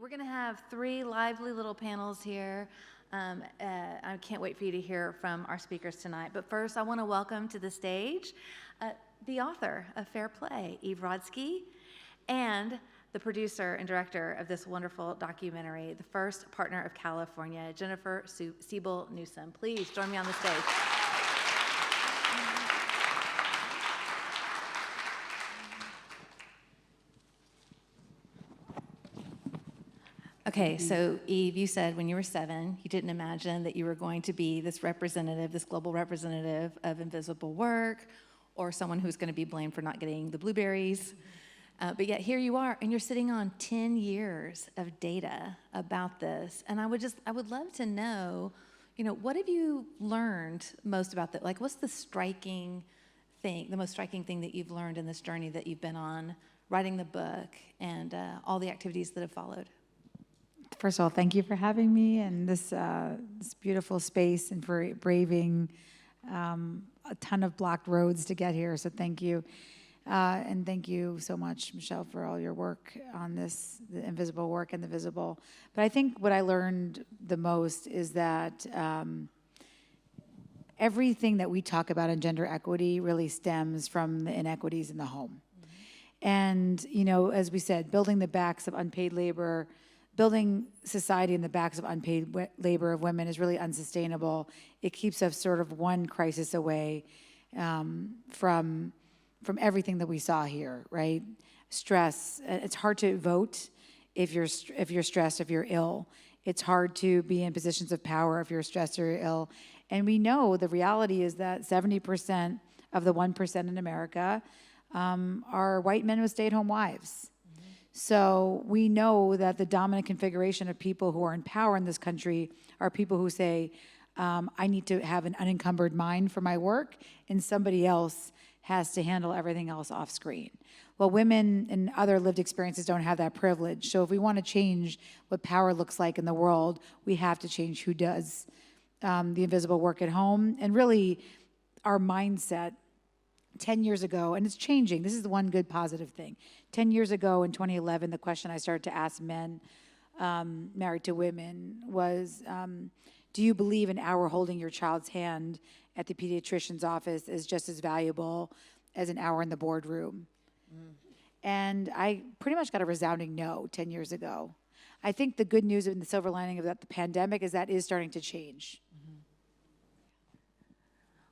We're going to have 3 lively little panels here. I can't wait for you to hear from our speakers tonight. But first, I want to welcome to the stage the author of Fair Play, Ivor Rodsky, and the producer and director of this wonderful documentary, The First Partner of California, Jennifer Siebel Newsom. Please join me on the stage. Okay, so Eve, you said when you were 7, you didn't imagine that you were going to be this representative, this global representative of invisible work, or someone who's going to be blamed for not getting the blueberries. But yet here you are, and you're sitting on 10 years of data about this. And I would love to know, what have you learned most about that? Like, what's the most striking thing that you've learned in this journey that you've been on, writing the book, and all the activities that have followed? First of all, thank you for having me in this beautiful space and for braving a ton of blocked roads to get here. So thank you. And thank you so much, Michelle, for all your work on this, the invisible work and the visible. But I think what I learned the most is that everything that we talk about in gender equity really stems from the inequities in the home. Mm-hmm. And, as we said, building the backs of unpaid labor, building society in the backs of unpaid labor of women is really unsustainable. It keeps us sort of one crisis away from everything that we saw here, right? Stress. It's hard to vote if you're stressed, if you're ill. It's hard to be in positions of power if you're stressed or ill. And we know the reality is that 70% of the 1% in America are white men with stay-at-home wives. So we know that the dominant configuration of people who are in power in this country are people who say, I need to have an unencumbered mind for my work, and somebody else has to handle everything else off screen. Well, women and other lived experiences don't have that privilege. So if we want to change what power looks like in the world, we have to change who does the invisible work at home. And really, our mindset 10 years ago, and it's changing. This is the one good positive thing. 10 years ago in 2011, the question I started to ask men married to women was, do you believe an hour holding your child's hand at the pediatrician's office is just as valuable as an hour in the boardroom? Mm. And I pretty much got a resounding no 10 years ago. I think the good news and the silver lining of the pandemic is that is starting to change.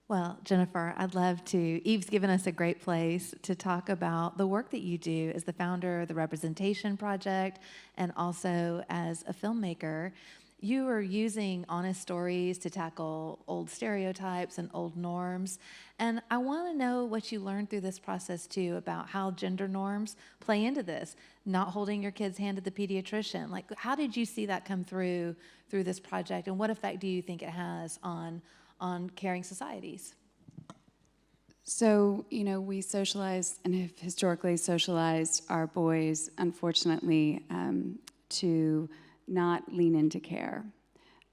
Well, Jennifer, I'd love to. Eve's given us a great place to talk about the work that you do as the founder of the Representation Project and also as a filmmaker. You are using honest stories to tackle old stereotypes and old norms. And I want to know what you learned through this process, too, about how gender norms play into this, not holding your kid's hand at the pediatrician. Like, how did you see that come through this project, and what effect do you think it has on caring societies? So, we socialize and have historically socialized our boys, unfortunately, to not lean into care,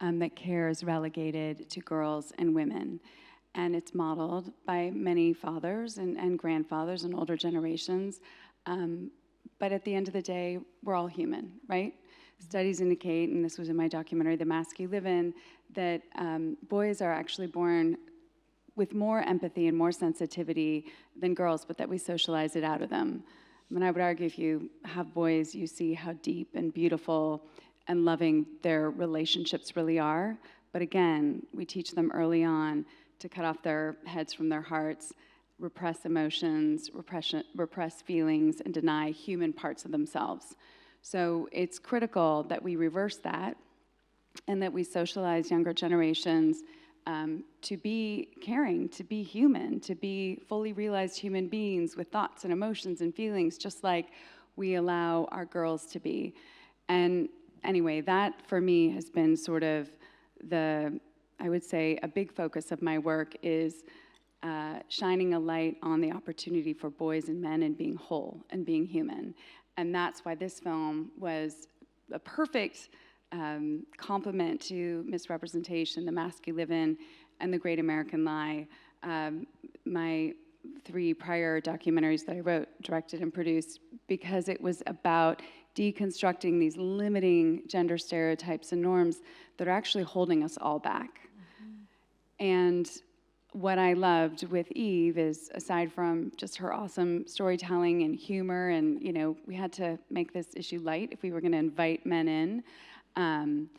that care is relegated to girls and women. And it's modeled by many fathers and grandfathers and older generations. But at the end of the day, we're all human, right? Studies indicate, and this was in my documentary, The Mask You Live In, that boys are actually born with more empathy and more sensitivity than girls, but that we socialize it out of them. I mean, I would argue if you have boys, you see how deep and beautiful and loving their relationships really are. But again, we teach them early on to cut off their heads from their hearts, repress emotions, repress feelings, and deny human parts of themselves. So it's critical that we reverse that and that we socialize younger generations to be caring, to be human, to be fully realized human beings with thoughts and emotions and feelings, just like we allow our girls to be. And anyway, that for me has been sort of I would say a big focus of my work is shining a light on the opportunity for boys and men and being whole and being human. And that's why this film was a perfect complement to Misrepresentation, The Mask You Live In, and The Great American Lie. My 3 prior documentaries that I wrote, directed, and produced, because it was about deconstructing these limiting gender stereotypes and norms that are actually holding us all back. And what I loved with Eve is, aside from just her awesome storytelling and humor, and we had to make this issue light if we were going to invite men in,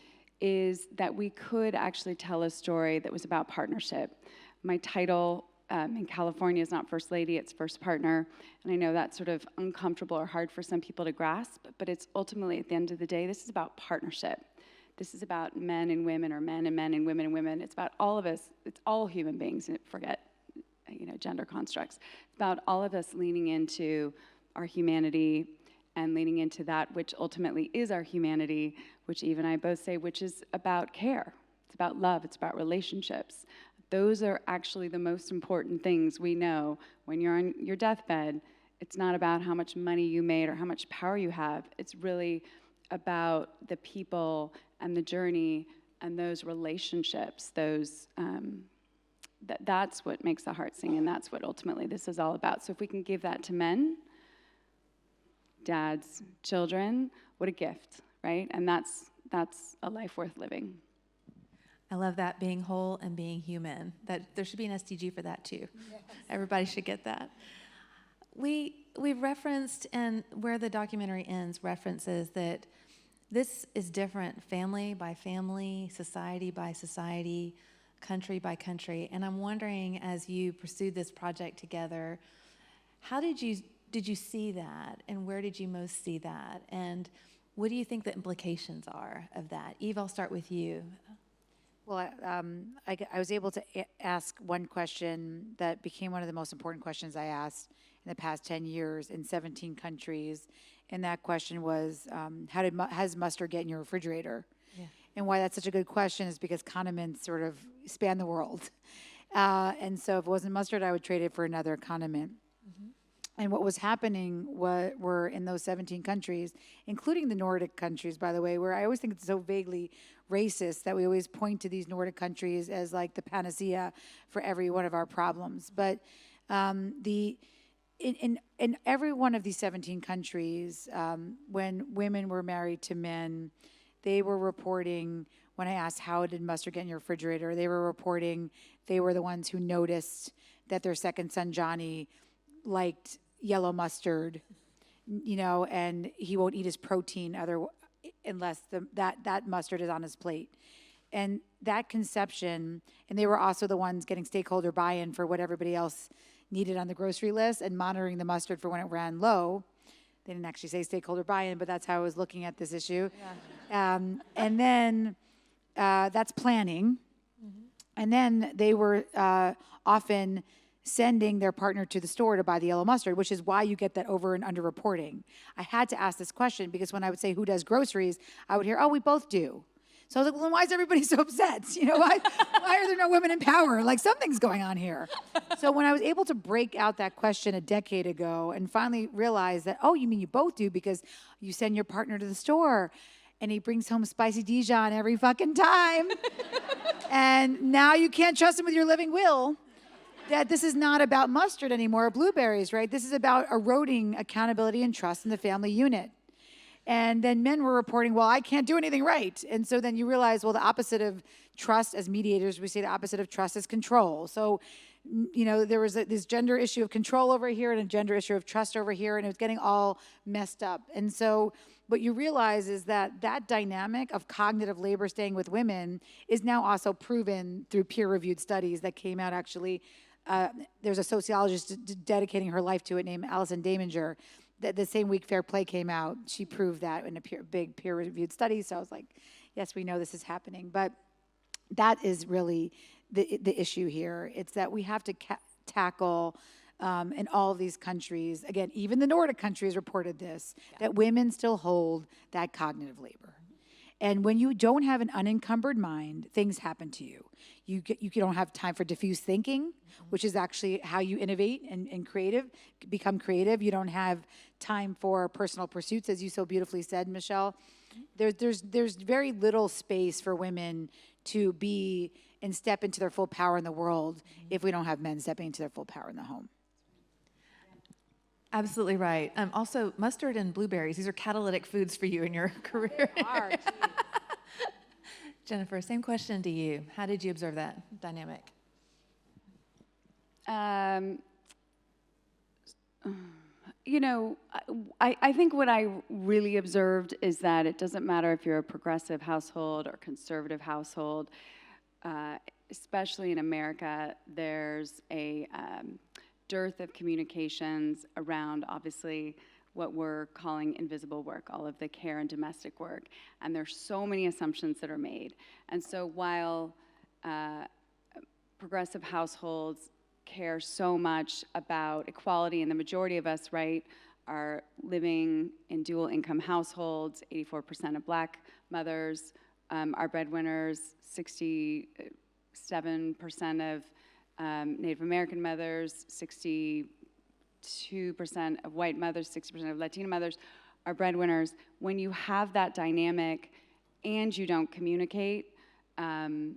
is that we could actually tell a story that was about partnership. My title in California is not First Lady, it's First Partner. And I know that's sort of uncomfortable or hard for some people to grasp, but it's ultimately, at the end of the day, this is about partnership. This is about men and women, or men and men and women and women. It's about all of us. It's all human beings. Forget, gender constructs. It's about all of us leaning into our humanity and leaning into that which ultimately is our humanity, which Eve and I both say, which is about care. It's about love. It's about relationships. Those are actually the most important things we know when you're on your deathbed. It's not about how much money you made or how much power you have. It's really about the people and the journey and those relationships. That's what makes the heart sing, and that's what ultimately this is all about. So if we can give that to men, dads, children, what a gift, right? And that's a life worth living. I love that, being whole and being human. That there should be an SDG for that too. Yes. Everybody should get that. We've referenced, and where the documentary ends, references that this is different family by family, society by society, country by country. And I'm wondering, as you pursued this project together, how did you see that, and where did you most see that? And what do you think the implications are of that? Eve, I'll start with you. Well, I was able to ask one question that became one of the most important questions I asked in the past 10 years in 17 countries. And that question was, how does mustard get in your refrigerator? Yeah. And why that's such a good question is because condiments sort of span the world. And so if it wasn't mustard, I would trade it for another condiment. Mm-hmm. And what was happening were in those 17 countries, including the Nordic countries, by the way, where I always think it's so vaguely racist that we always point to these Nordic countries as like the panacea for every one of our problems. But in every one of these 17 countries, when women were married to men, they were reporting, when I asked how did mustard get in your refrigerator, they were reporting they were the ones who noticed that their second son, Johnny, liked yellow mustard, and he won't eat his protein unless that mustard is on his plate. And that conception, and they were also the ones getting stakeholder buy-in for what everybody else needed on the grocery list and monitoring the mustard for when it ran low. They didn't actually say stakeholder buy-in, but that's how I was looking at this issue. Yeah. And then that's planning. Mm-hmm. And then they were often sending their partner to the store to buy the yellow mustard, which is why you get that over and under reporting. I had to ask this question because when I would say who does groceries, I would hear, oh, we both do. So I was like, well, then why is everybody so upset? Why are there no women in power? Like, something's going on here. So when I was able to break out that question a decade ago and finally realize that, oh, you mean you both do because you send your partner to the store and he brings home spicy Dijon every fucking time. And now you can't trust him with your living will. That this is not about mustard anymore or blueberries, right? This is about eroding accountability and trust in the family unit. And then men were reporting, well, I can't do anything right. And so then you realize, well, the opposite of trust as mediators, we say the opposite of trust is control. So, there was this gender issue of control over here and a gender issue of trust over here, and it was getting all messed up. And so what you realize is that dynamic of cognitive labor staying with women is now also proven through peer-reviewed studies that came out actually. There's a sociologist dedicating her life to it named Alison Daminger. The same week Fair Play came out, she proved that in a big peer-reviewed study. So I was like, yes, we know this is happening. But that is really the issue here. It's that we have to tackle in all of these countries, again, even the Nordic countries reported this, that women still hold that cognitive labor. And when you don't have an unencumbered mind, things happen to you. You don't have time for diffuse thinking, which is actually how you innovate and become creative. You don't have time for personal pursuits, as you so beautifully said, Michelle. There's very little space for women to be and step into their full power in the world if we don't have men stepping into their full power in the home. Absolutely right. Also, mustard and blueberries, these are catalytic foods for you in your career. Jennifer, same question to you. How did you observe that dynamic? You know, I think what I really observed is that it doesn't matter if you're a progressive household or conservative household, especially in America, there's a dearth of communications around, obviously, what we're calling invisible work, all of the care and domestic work. And there's so many assumptions that are made. And so while progressive households care so much about equality, and the majority of us, right, are living in dual income households, 84% of Black mothers are breadwinners, 67% of Native American mothers, 62% of white mothers, 60% of Latina mothers are breadwinners. When you have that dynamic and you don't communicate, you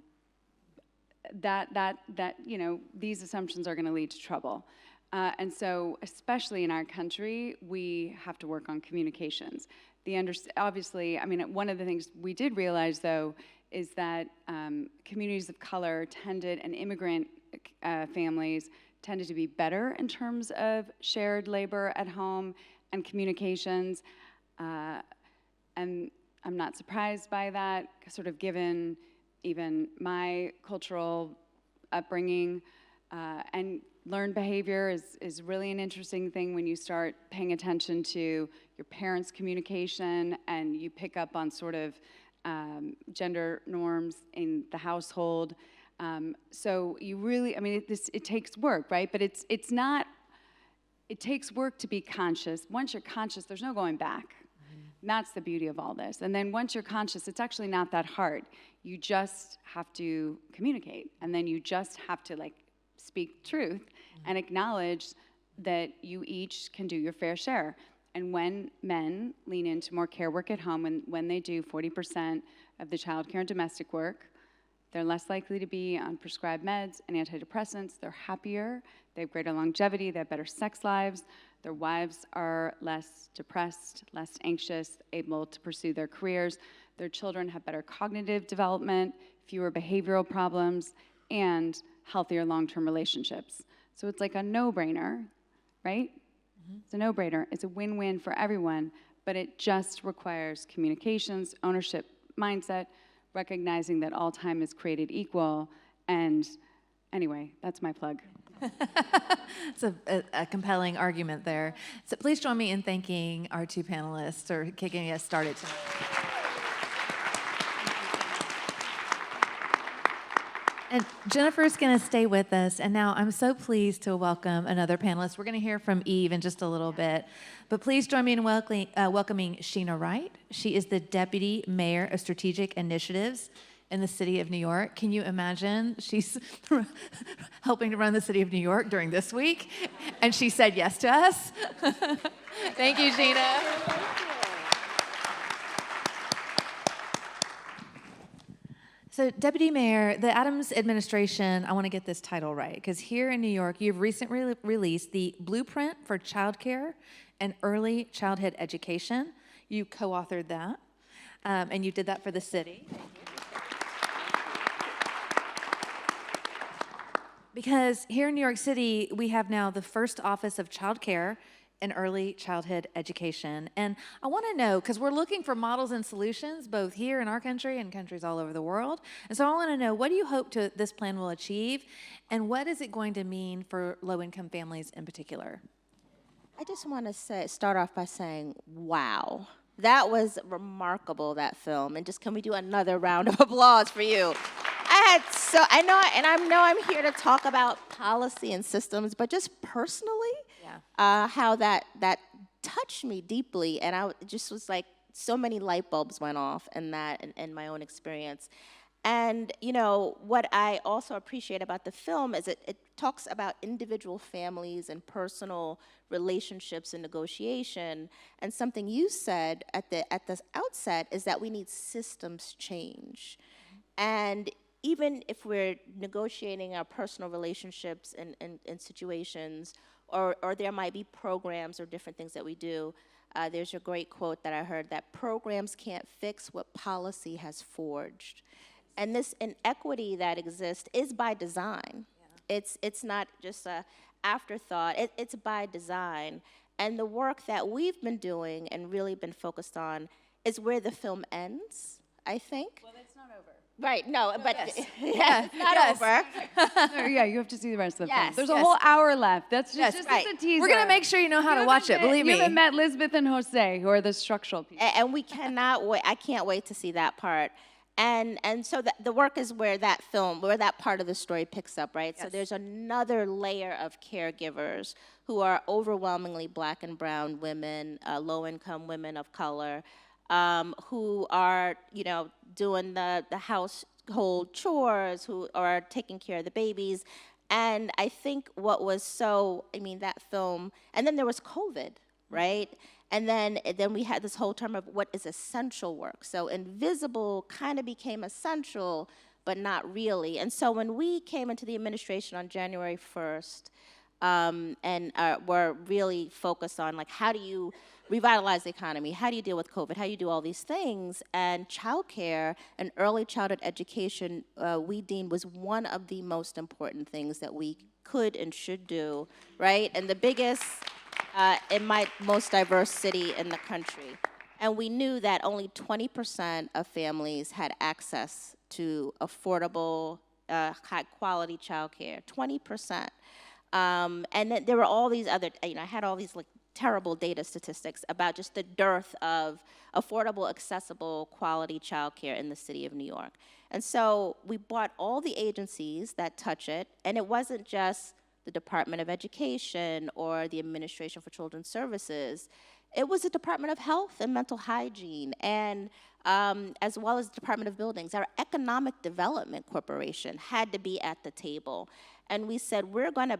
know, these assumptions are going to lead to trouble. And so, especially in our country, we have to work on communications. Obviously, I mean, one of the things we did realize, though, is that communities of color tended, and immigrant families tended to be better in terms of shared labor at home and communications. And I'm not surprised by that, sort of given even my cultural upbringing. And learned behavior is really an interesting thing when you start paying attention to your parents' communication and you pick up on sort of gender norms in the household. So you really, I mean, it takes work, right? But it's not, it takes work to be conscious. Once you're conscious, there's no going back. And that's the beauty of all this. And then once you're conscious, it's actually not that hard. You just have to communicate. And then you just have to, like, speak truth and acknowledge that you each can do your fair share. And when men lean into more care work at home, when they do 40% of the child care and domestic work, they're less likely to be on prescribed meds and antidepressants. They're happier. They have greater longevity. They have better sex lives. Their wives are less depressed, less anxious, able to pursue their careers. Their children have better cognitive development, fewer behavioral problems, and healthier long-term relationships. So it's like a no-brainer, right? Mm-hmm. It's a no-brainer. It's a win-win for everyone, but it just requires communications, ownership, mindset, recognizing that all time is created equal. And anyway, that's my plug. It's a compelling argument there. So please join me in thanking our two panelists for kicking us started tonight. And Jennifer's going to stay with us. And now I'm so pleased to welcome another panelist. We're going to hear from Eve in just a little bit. But please join me in welcoming Sheena Wright. She is the Deputy Mayor of Strategic Initiatives in the city of New York. Can you imagine? She's helping to run the city of New York during this week. And she said yes to us. Thank you, Sheena. So, Deputy Mayor, the Adams administration, I want to get this title right, because here in New York, you've recently released the Blueprint for Childcare and Early Childhood Education. You co-authored that, and you did that for the city. Because here in New York City, we have now the first Office of Child Care and Early Childhood Education. And I want to know, because we're looking for models and solutions, both here in our country and countries all over the world. And so I want to know, what do you hope this plan will achieve? And what is it going to mean for low-income families in particular? I just want to start off by saying, wow. That was remarkable, that film. And just can we do another round of applause for you? I know I'm here to talk about policy and systems, but just personally, how that touched me deeply, and I just was like, so many light bulbs went off in that, and my own experience. And you know what I also appreciate about the film is it talks about individual families and personal relationships and negotiation. And something you said at the outset is that we need systems change. And even if we're negotiating our personal relationships and situations, or there might be programs or different things that we do. There's a great quote that I heard, that programs can't fix what policy has forged. And this inequity that exists is by design. Yeah. It's not just a afterthought, it's by design. And the work that we've been doing and really been focused on is where the film ends, I think. Well, it's not over. Right, no, but yes. it's not over. No, yeah, you have to see the rest of the film. Yes, There's yes. a whole hour left. That's just, Yes, just right. a teaser. We're going to make sure you know how to watch it, believe me. You haven't met Lisbeth and Jose, who are the structural people. And we cannot wait. I can't wait to see that part. And so the work is where that film, where that part of the story picks up, right? Yes. So there's another layer of caregivers who are overwhelmingly Black and brown women, low-income women of color, who are, doing the household chores, who are taking care of the babies. And I think what was that film, and then there was COVID, right? And then we had this whole term of what is essential work. So invisible kind of became essential, but not really. And so when we came into the administration on January 1st, and we're really focused on, like, how do you revitalize the economy? How do you deal with COVID? How do you do all these things? And childcare and early childhood education, we deemed was one of the most important things that we could and should do, right? And the biggest, in my most diverse city in the country. And we knew that only 20% of families had access to affordable, high-quality childcare, 20%. And then there were all these other, I had all these terrible data statistics about just the dearth of affordable, accessible, quality childcare in the city of New York. And so we bought all the agencies that touch it, and it wasn't just the Department of Education or the Administration for Children's Services. It was the Department of Health and Mental Hygiene, and as well as the Department of Buildings. Our Economic Development Corporation had to be at the table. And we said, we're going to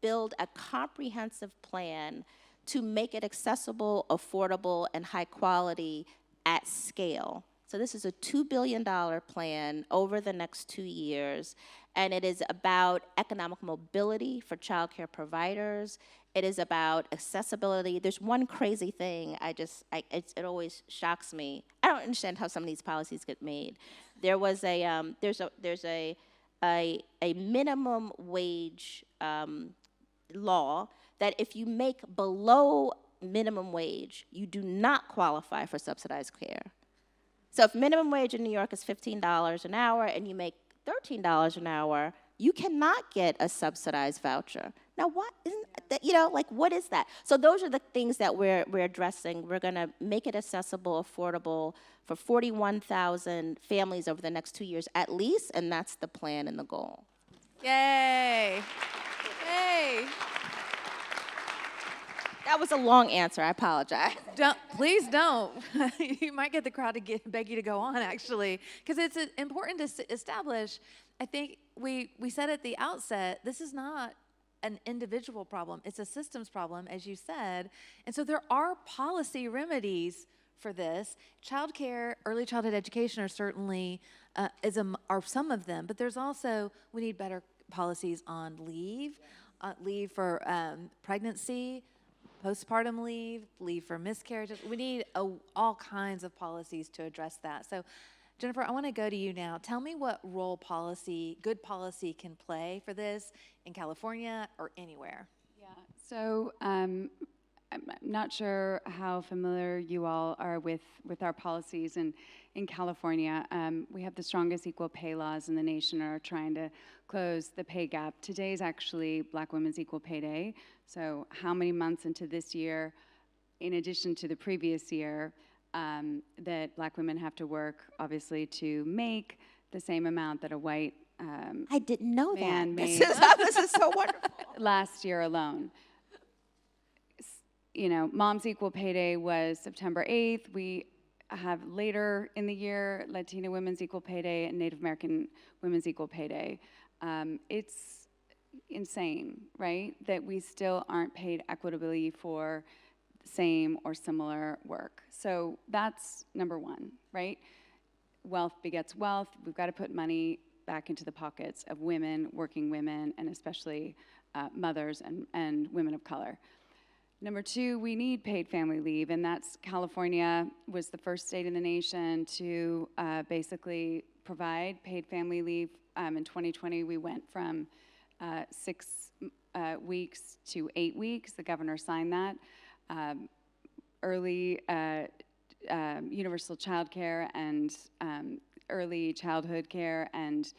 build a comprehensive plan to make it accessible, affordable, and high quality at scale. So this is a $2 billion plan over the next 2 years, and it is about economic mobility for childcare providers. It is about accessibility. There's one crazy thing it always shocks me. I don't understand how some of these policies get made. There was there's a minimum wage law that if you make below minimum wage, you do not qualify for subsidized care. So if minimum wage in New York is $15 an hour and you make $13 an hour, you cannot get a subsidized voucher. Now, what isn't that, what is that? So those are the things that we're addressing. We're gonna make it accessible, affordable for 41,000 families over the next 2 years at least, and that's the plan and the goal. Yay. Yay. That was a long answer, I apologize. Please don't. You might get the crowd to beg you to go on, actually, because it's important to establish. I think we said at the outset, this is not an individual problem. It's a systems problem, as you said. And so there are policy remedies for this. Childcare, early childhood education are certainly are some of them, but there's also, we need better policies on leave, leave for pregnancy, postpartum leave, leave for miscarriages. We need all kinds of policies to address that. So, Jennifer, I want to go to you now. Tell me what role good policy can play for this in California or anywhere. Yeah, so I'm not sure how familiar you all are with our policies in California. We have the strongest equal pay laws in the nation and are trying to close the pay gap. Today is actually Black Women's Equal Pay Day. So how many months into this year, in addition to the previous year, that Black women have to work, obviously, to make the same amount that a white I didn't know man that. made This is so wonderful. last year alone. Mom's Equal Pay Day was September 8th. We have later in the year Latina Women's Equal Pay Day and Native American Women's Equal Pay Day. It's insane, right, that we still aren't paid equitably for same or similar work. So that's number one, right? Wealth begets wealth. We've got to put money back into the pockets of women, working women, and especially mothers and women of color. Number two, we need paid family leave, and that's California was the first state in the nation to basically provide paid family leave. In 2020, we went from 6 weeks to 8 weeks. The governor signed that. Early universal child care and early childhood care and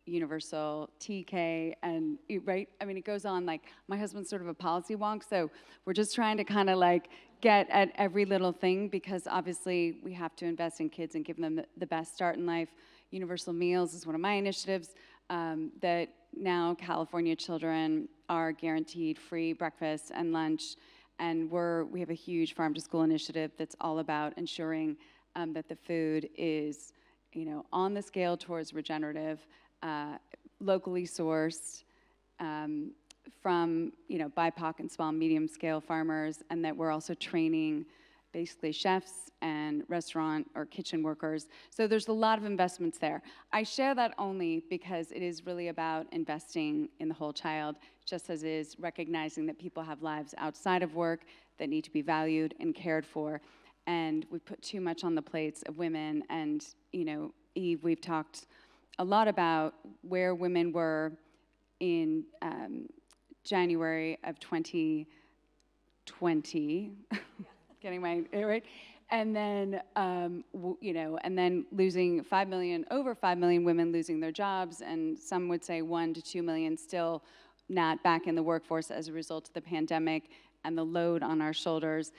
universal TK and, right? I mean, it goes on. Like, my husband's sort of a policy wonk, so we're just trying to kind of like get at every little thing, because obviously we have to invest in kids and give them the best start in life. Universal meals is one of my initiatives, that now California children are guaranteed free breakfast and lunch, and we have a huge farm to school initiative that's all about ensuring that the food is, on the scale towards regenerative, locally sourced, from BIPOC and small medium scale farmers, and that we're also training basically chefs and restaurant or kitchen workers. So there's a lot of investments there. I share that only because it is really about investing in the whole child, just as it is recognizing that people have lives outside of work that need to be valued and cared for. And we put too much on the plates of women. And, Eve, we've talked a lot about where women were in January of 2020, getting my right, and then and then losing over 5 million women losing their jobs, and some would say 1 to 2 million still not back in the workforce as a result of the pandemic and the load on our shoulders.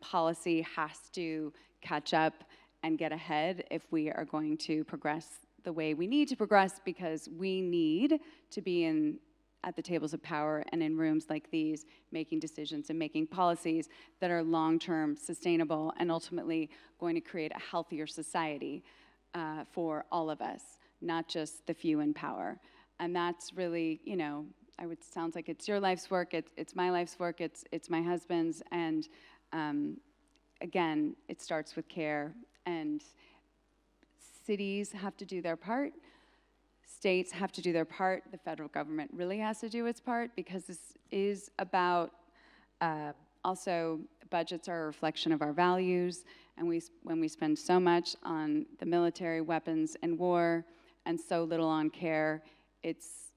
Policy has to catch up and get ahead if we are going to progress the way we need to progress, because we need to be at the tables of power and in rooms like these, making decisions and making policies that are long-term sustainable and ultimately going to create a healthier society for all of us, not just the few in power. And that's really, sounds like it's your life's work, it's my life's work, it's my husband's, and again, it starts with care, and cities have to do their part. States have to do their part. The federal government really has to do its part, because this is about also budgets are a reflection of our values, and when we spend so much on the military, weapons, and war, and so little on care, it's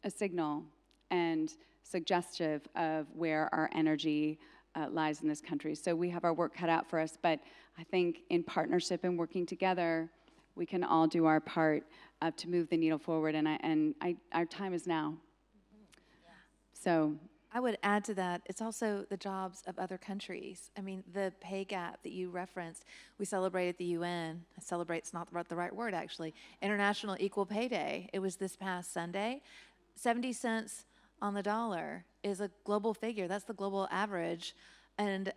a signal and suggestive of where our energy lies in this country. So we have our work cut out for us, but I think in partnership and working together, we can all do our part to move the needle forward, and our time is now. So I would add to that, it's also the jobs of other countries. I mean, the pay gap that you referenced, we celebrate at the UN. Celebrate's not the right word, actually. International Equal Pay Day. It was this past Sunday. 70 cents on the dollar is a global figure. That's the global average. And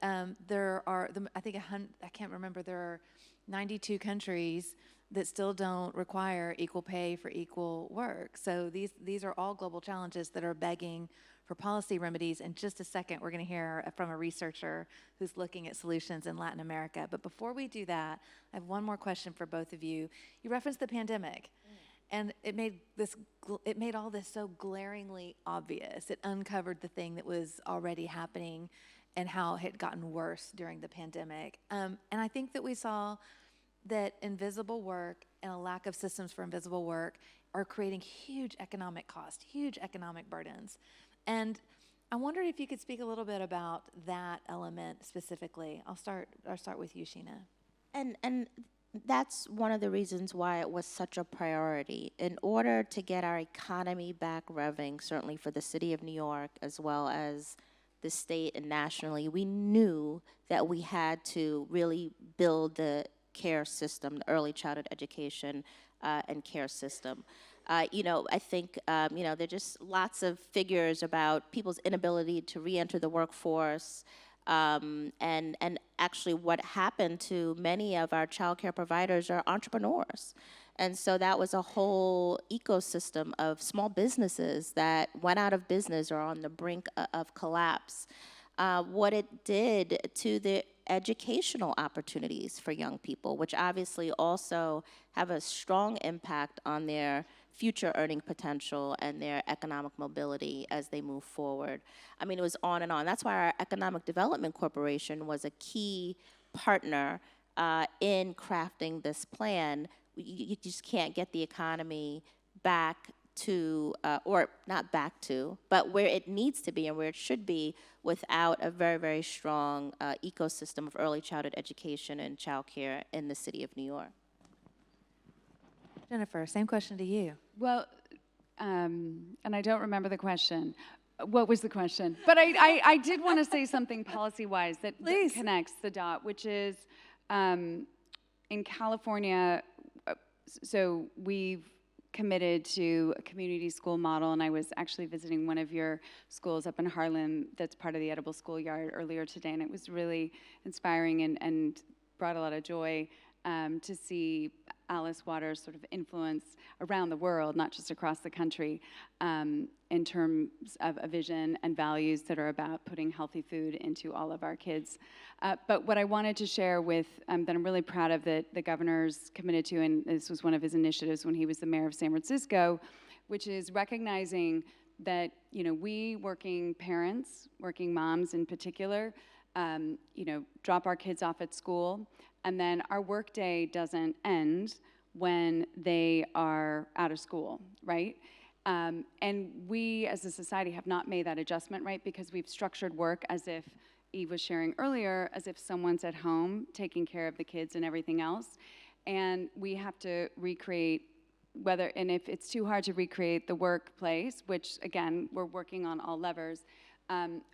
there are, I can't remember, there are 92 countries that still don't require equal pay for equal work. So these are all global challenges that are begging for policy remedies. In just a second, we're going to hear from a researcher who's looking at solutions in Latin America. But before we do that, I have one more question for both of you. You referenced the pandemic, and it made all this so glaringly obvious. It uncovered the thing that was already happening and how it had gotten worse during the pandemic. And I think that we saw that invisible work and a lack of systems for invisible work are creating huge economic costs, huge economic burdens. And I wondered if you could speak a little bit about that element specifically. I'll start with you, Sheena. And that's one of the reasons why it was such a priority. In order to get our economy back revving, certainly for the city of New York as well as the state and nationally, we knew that we had to really build the care system, the early childhood education and care system. I think, there are just lots of figures about people's inability to re-enter the workforce, and actually what happened to many of our child care providers are entrepreneurs. And so that was a whole ecosystem of small businesses that went out of business or on the brink of collapse. What it did to the educational opportunities for young people, which obviously also have a strong impact on their future earning potential and their economic mobility as they move forward. I mean, it was on and on. That's why our Economic Development Corporation was a key partner in crafting this plan. You just can't get the economy back to, or not back to, but where it needs to be and where it should be without a very, very strong ecosystem of early childhood education and childcare in the city of New York. Jennifer, same question to you. Well, and I don't remember the question. What was the question? But I did want to say something policy-wise that connects the dot, which is in California, so we've committed to a community school model, and I was actually visiting one of your schools up in Harlem that's part of the Edible Schoolyard earlier today, and it was really inspiring and brought a lot of joy to see Alice Waters' sort of influence around the world, not just across the country, in terms of a vision and values that are about putting healthy food into all of our kids. But what I wanted to share with, that I'm really proud of that the governor's committed to, and this was one of his initiatives when he was the mayor of San Francisco, which is recognizing that, you know, we working parents, working moms in particular, you know, drop our kids off at school, and then our workday doesn't end when they are out of school, right? And we as a society have not made that adjustment, right? Because we've structured work as if, Eve was sharing earlier, as if someone's at home taking care of the kids and everything else. And we have to recreate and if it's too hard to recreate the workplace, which again, we're working on all levers,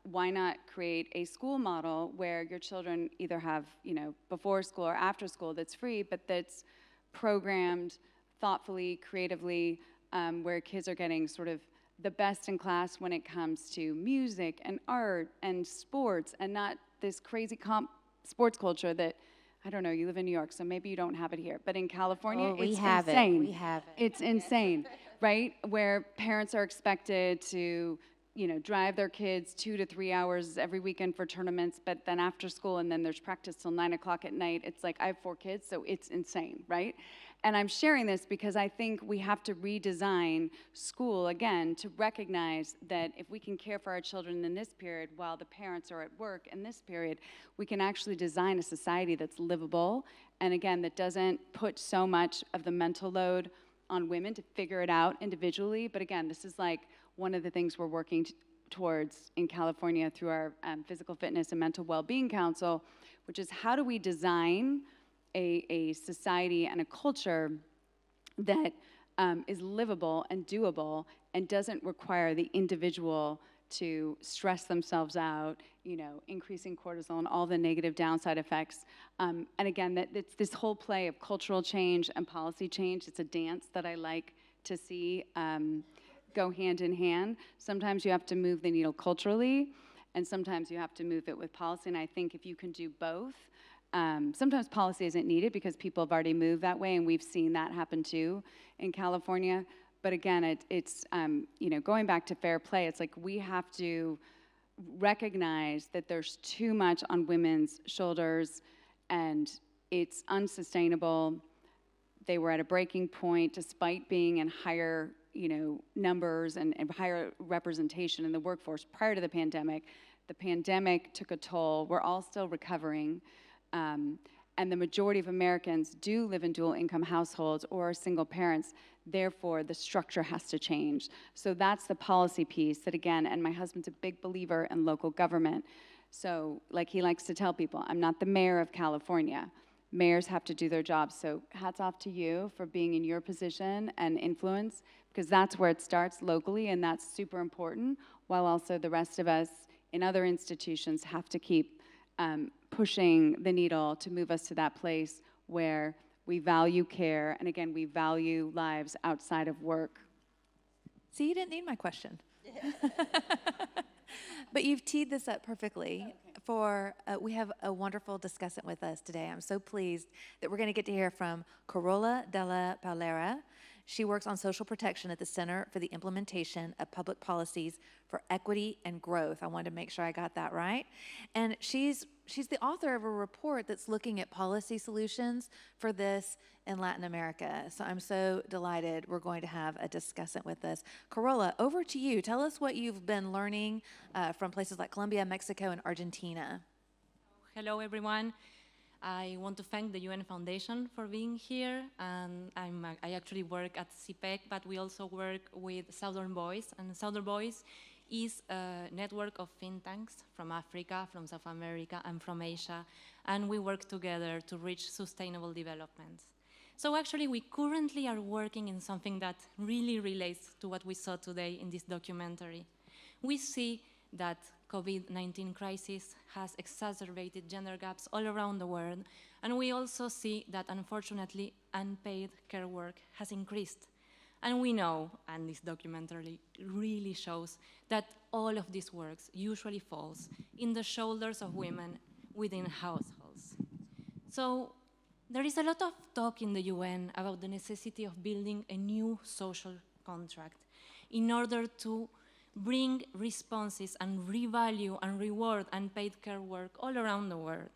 why not create a school model where your children either have, you know, before school or after school that's free, but that's programmed thoughtfully, creatively, where kids are getting sort of the best in class when it comes to music and art and sports, and not this crazy sports culture that, I don't know, you live in New York, so maybe you don't have it here, but in California, it's insane. We have it. It's insane, right? Where parents are expected to, you know, drive their kids 2 to 3 hours every weekend for tournaments, but then after school, and then there's practice till 9 o'clock at night. It's like, I have 4 kids, so it's insane, right? And I'm sharing this because I think we have to redesign school again to recognize that if we can care for our children in this period while the parents are at work in this period, we can actually design a society that's livable, and again, that doesn't put so much of the mental load on women to figure it out individually. But again, this is like one of the things we're working towards in California through our Physical Fitness and Mental Well-Being Council, which is how do we design a society and a culture that is livable and doable and doesn't require the individual to stress themselves out, you know, increasing cortisol and all the negative downside effects. And again, it's this whole play of cultural change and policy change. It's a dance that I like to see go hand in hand. Sometimes you have to move the needle culturally, and sometimes you have to move it with policy. And I think if you can do both, sometimes policy isn't needed because people have already moved that way, and we've seen that happen too in California. But again, it's you know, going back to fair play, it's like we have to recognize that there's too much on women's shoulders, and it's unsustainable. They were at a breaking point despite being in higher, you know, numbers and higher representation in the workforce prior to the pandemic. The pandemic took a toll. We're all still recovering. And the majority of Americans do live in dual income households or are single parents. Therefore, the structure has to change. So that's the policy piece that, again, and my husband's a big believer in local government. So like he likes to tell people, I'm not the mayor of California. Mayors have to do their jobs. So hats off to you for being in your position and influence, because that's where it starts locally, and that's super important, while also the rest of us in other institutions have to keep pushing the needle to move us to that place where we value care, and again, we value lives outside of work. See, you didn't need my question. But you've teed this up perfectly. For we have a wonderful discussant with us today. I'm so pleased that we're going to get to hear from Carola Della Paulera. She works on social protection at the Center for the Implementation of Public Policies for Equity and Growth. I wanted to make sure I got that right. And she's the author of a report that's looking at policy solutions for this in Latin America. So I'm so delighted we're going to have a discussant with us. Carola, over to you. Tell us what you've been learning from places like Colombia, Mexico, and Argentina. Hello, everyone. I want to thank the UN Foundation for being here. And I actually work at CPEC, but we also work with Southern Voice. And Southern Voice is a network of think tanks from Africa, from South America, and from Asia. And we work together to reach sustainable development. So actually, we currently are working in something that really relates to what we saw today in this documentary. We see that COVID-19 crisis has exacerbated gender gaps all around the world, and we also see that, unfortunately, unpaid care work has increased. And we know, and this documentary really shows, that all of these works usually falls in the shoulders of women within households. So there is a lot of talk in the UN about the necessity of building a new social contract in order to bring responses and revalue and reward unpaid care work all around the world,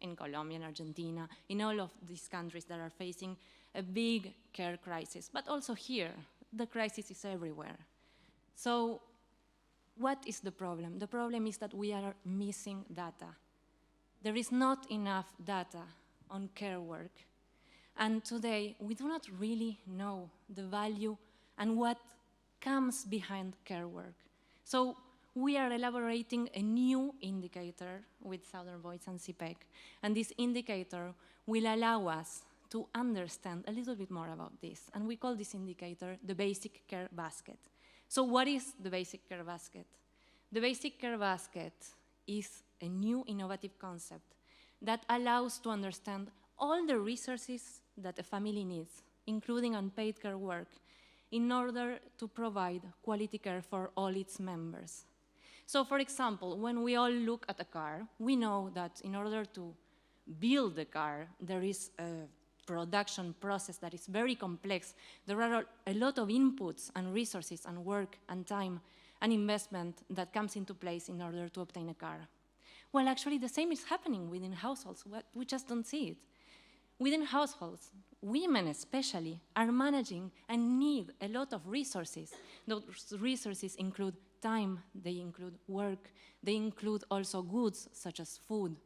in Colombia, in Argentina, in all of these countries that are facing a big care crisis. But also here, the crisis is everywhere. So what is the problem? The problem is that we are missing data. There is not enough data on care work. And today, we do not really know the value and what comes behind care work. So we are elaborating a new indicator with Southern Voice and CPEC, and this indicator will allow us to understand a little bit more about this. And we call this indicator the basic care basket. So what is the basic care basket? The basic care basket is a new innovative concept that allows to understand all the resources that a family needs, including unpaid care work, in order to provide quality care for all its members. So for example, when we all look at a car, we know that in order to build the car, there is a production process that is very complex. There are a lot of inputs and resources and work and time and investment that comes into place in order to obtain a car. Well, actually, the same is happening within households. We just don't see it. Within households, women especially are managing and need a lot of resources. Those resources include time, they include work, they include also goods such as food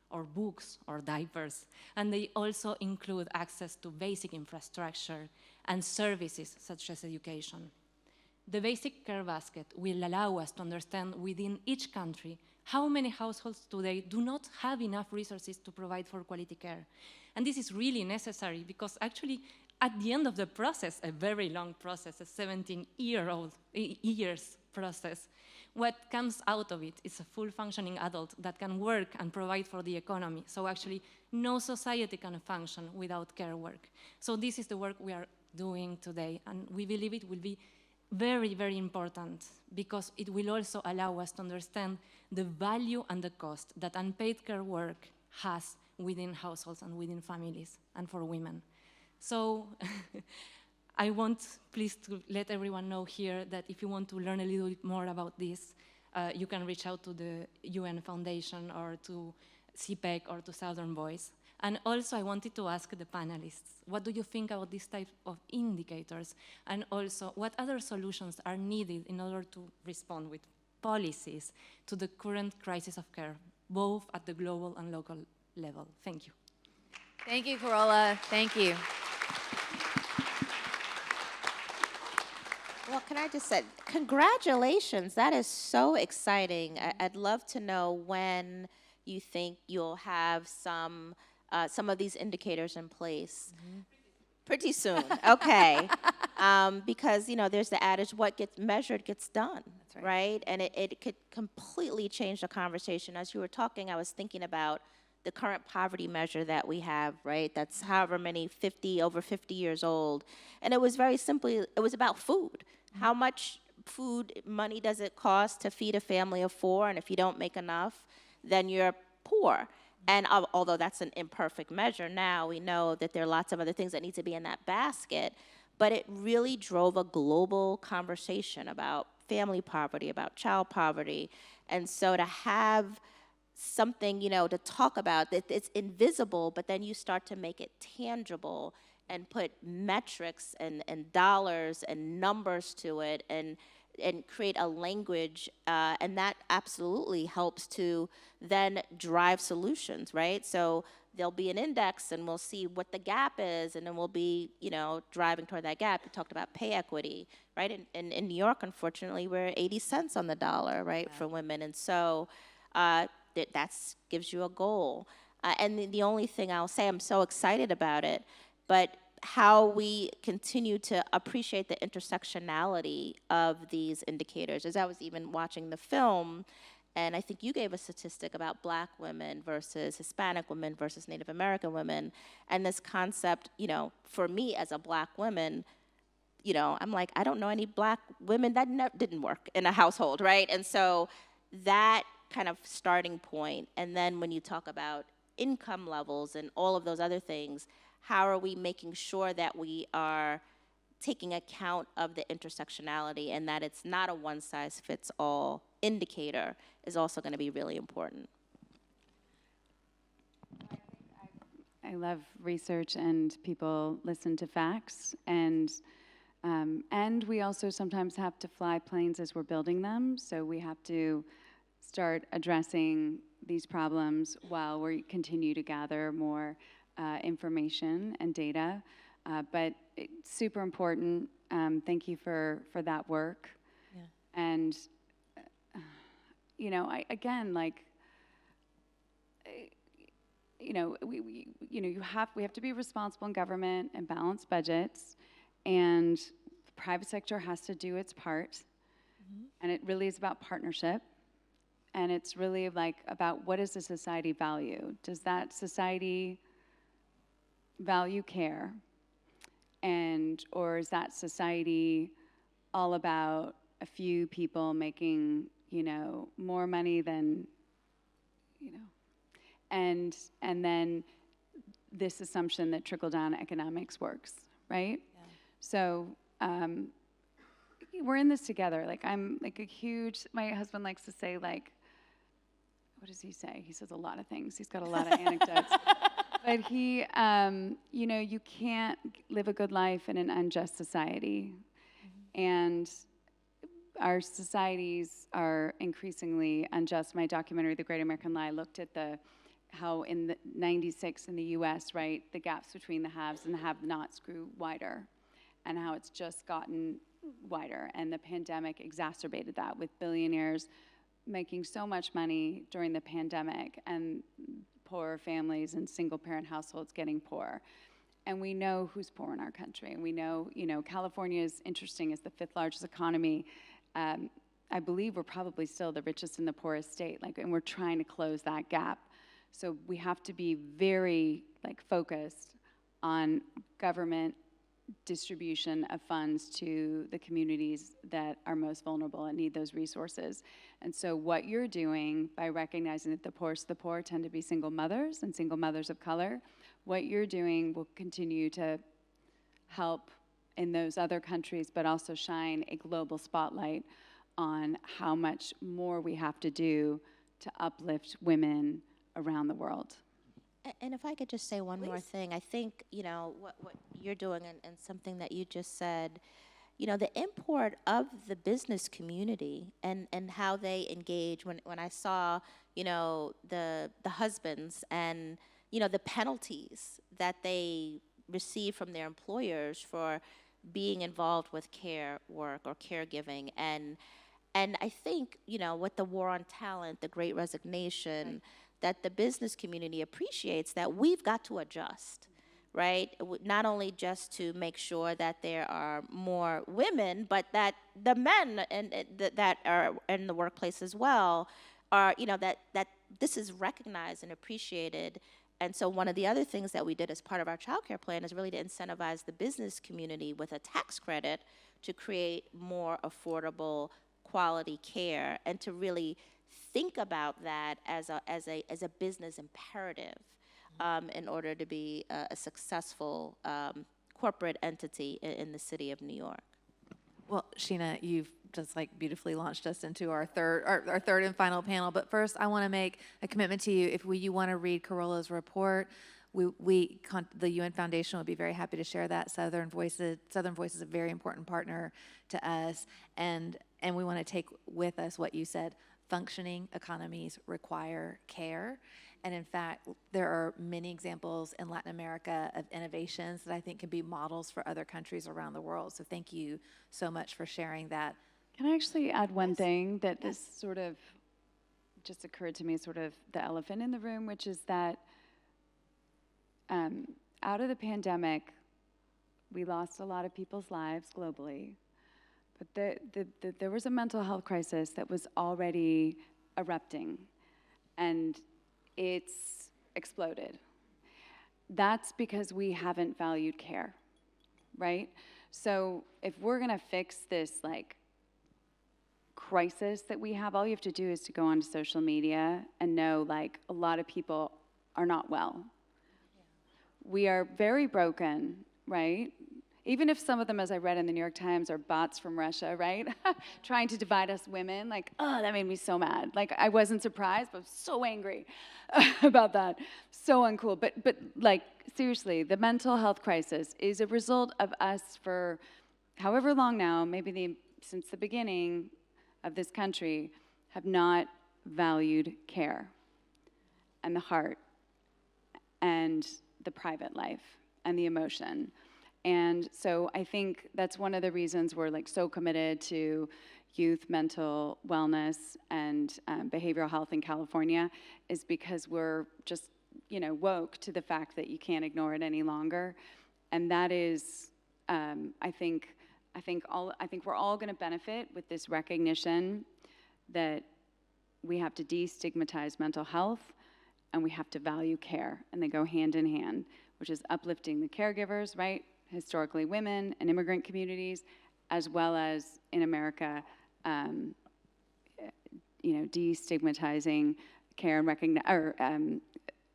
or books or diapers, and they also include access to basic infrastructure and services such as education. The basic care basket will allow us to understand within each country how many households today do not have enough resources to provide for quality care. And this is really necessary because actually at the end of the process, a very long process, a 17-years process, what comes out of it is a full functioning adult that can work and provide for the economy. So actually no society can function without care work. So this is the work we are doing today, and we believe it will be very, very important because it will also allow us to understand the value and the cost that unpaid care work has within households and within families and for women. So I want, please, to let everyone know here that if you want to learn a little bit more about this, you can reach out to the UN Foundation or to CPEC or to Southern Voice. And also I wanted to ask the panelists, what do you think about this type of indicators? And also, what other solutions are needed in order to respond with policies to the current crisis of care, both at the global and local level? Thank you. Thank you, Carola. Thank you. Well, can I just say, congratulations. That is so exciting. I'd love to know when you think you'll have some of these indicators in place. Mm-hmm. Pretty soon, okay. Because, you know, there's the adage, what gets measured gets done, That's right? And it could completely change the conversation. As you were talking, I was thinking about the current poverty measure that we have, right? That's however many, over 50 years old. And it was very simply, it was about food. Mm-hmm. How much food money does it cost to feed a family of 4? And if you don't make enough, then you're poor. And although that's an imperfect measure, now we know that there are lots of other things that need to be in that basket. but it really drove a global conversation about family poverty, about child poverty. And so to have something, to talk about that, it's invisible, but then you start to make it tangible and put metrics and dollars and numbers to it, and create a language, and that absolutely helps to then drive solutions, right? So there'll be an index, and we'll see what the gap is, and then we'll be, driving toward that gap. You talked about pay equity, right? In New York, unfortunately, we're 80 cents on the dollar, right, for women, and so that gives you a goal. And the only thing I'll say, I'm so excited about it, but how we continue to appreciate the intersectionality of these indicators. As I was even watching the film, and I think you gave a statistic about Black women versus Hispanic women versus Native American women, and this concept, for me as a Black woman, I'm like, I don't know any Black women that didn't work in a household, right? And so that kind of starting point, and then when you talk about income levels and all of those other things, how are we making sure that we are taking account of the intersectionality, and that it's not a one-size-fits-all indicator is also going to be really important. I love research and people listen to facts, and we also sometimes have to fly planes as we're building them, so we have to start addressing these problems while we continue to gather more information and data. But it's super important. Thank you for that work. Yeah. And, we have to be responsible in government and balance budgets, and the private sector has to do its part. Mm-hmm. And it really is about partnership. And it's really about what does the society value? Does that society value care? Or is that society all about a few people making, more money than, and then this assumption that trickle-down economics works, right? Yeah. So we're in this together. I'm my husband likes to say, what does he say? He says a lot of things. He's got a lot of anecdotes. But he, you can't live a good life in an unjust society. Mm-hmm. And our societies are increasingly unjust. My documentary, The Great American Lie, looked at how in the 96 in the US, right, the gaps between the haves and the have-nots grew wider, and how it's just gotten wider. And the pandemic exacerbated that, with billionaires making so much money during the pandemic, and poorer families and single-parent households getting poorer. And we know who's poor in our country. And we know, California is interesting as the 5th largest economy. I believe we're probably still the richest and the poorest state, and we're trying to close that gap. So we have to be very, focused on government distribution of funds to the communities that are most vulnerable and need those resources. And so what you're doing by recognizing that the poorest of the poor tend to be single mothers and single mothers of color, what you're doing will continue to help in those other countries, but also shine a global spotlight on how much more we have to do to uplift women around the world. And if I could just say one more thing, I think, what you're doing and something that you just said, the import of the business community and how they engage. When I saw, the husbands and, the penalties that they receive from their employers for being involved with care work or caregiving. And I think, with the war on talent, the Great Resignation, right, that the business community appreciates that we've got to adjust, right? Not only just to make sure that there are more women, but that the men that are in the workplace as well are, that this is recognized and appreciated. And so one of the other things that we did as part of our child care plan is really to incentivize the business community with a tax credit to create more affordable quality care, and to really think about that as a business imperative in order to be a successful corporate entity in the city of New York. Well, Sheena, you've just like beautifully launched us into our third and final panel. But first, I want to make a commitment to you. If you want to read Corolla's report, the UN Foundation would be very happy to share that. Southern Voice is a very important partner to us, and we want to take with us what you said. Functioning economies require care. And in fact, there are many examples in Latin America of innovations that I think can be models for other countries around the world. So thank you so much for sharing that. Can I actually add one thing that this sort of just occurred to me, sort of the elephant in the room, which is that out of the pandemic, we lost a lot of people's lives globally, but there was a mental health crisis that was already erupting, and it's exploded. That's because we haven't valued care, right? So if we're gonna fix this like crisis that we have, all you have to do is to go onto social media and know like a lot of people are not well. We are very broken, right? Even if some of them, as I read in the New York Times, are bots from Russia, right? Trying to divide us women, like, oh, that made me so mad. Like, I wasn't surprised, but so angry about that. So uncool. But like, seriously, the mental health crisis is a result of us for however long now, maybe since the beginning of this country, have not valued care and the heart and the private life and the emotion. And so I think that's one of the reasons we're like so committed to youth mental wellness and behavioral health in California, is because we're just, woke to the fact that you can't ignore it any longer. And that is, I think we're all going to benefit with this recognition that we have to destigmatize mental health and we have to value care, and they go hand in hand, which is uplifting the caregivers, right? Historically women and immigrant communities, as well as in America, destigmatizing care and